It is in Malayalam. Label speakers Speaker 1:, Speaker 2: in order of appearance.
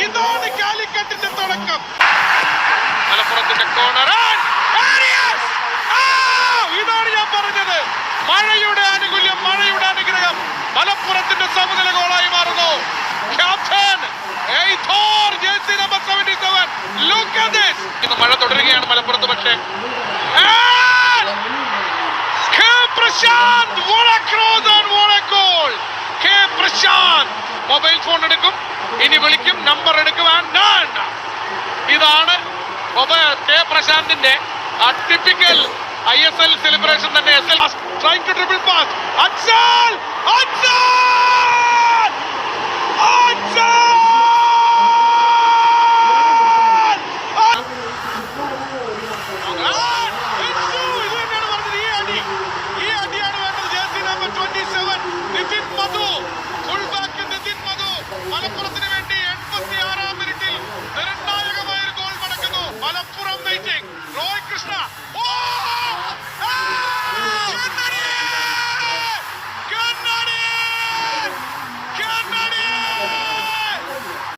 Speaker 1: ഇതാണ് കാലിക്കറ്റിന്റെ തുടക്കം.
Speaker 2: മലപ്പുറത്തിന്റെ കോർണർ, ഇതാണ് ഞാൻ പറഞ്ഞത്. മഴയുടെ ആനുകൂല്യം, മഴയുടെ അനുഗ്രഹം മലപ്പുറത്തിന്റെ സമനില ഗോളായി മാറുന്നു. Captain jersey number 77. Look at this. ഇന്ന് മഴ തുടരുകയാണ് മലപ്പുറത്ത്. പക്ഷേ Prashanth, what a cross and what a goal. K Prashanth mobile phone എടുക്കും, ഇനി വിളിക്കും, നമ്പർ എടുക്കും. ഇതാണ് കെ പ്രശാന്തിന്റെ ടിപ്പിക്കൽ ISL സെലിബ്രേഷൻ തന്നെ. trying to dribble pass. Ansal! ഈ അടിയാണ് വേണ്ടത്. Jersey number 27 Nithin Madhu, full back Nithin Madhu. മലപ്പുറത്ത്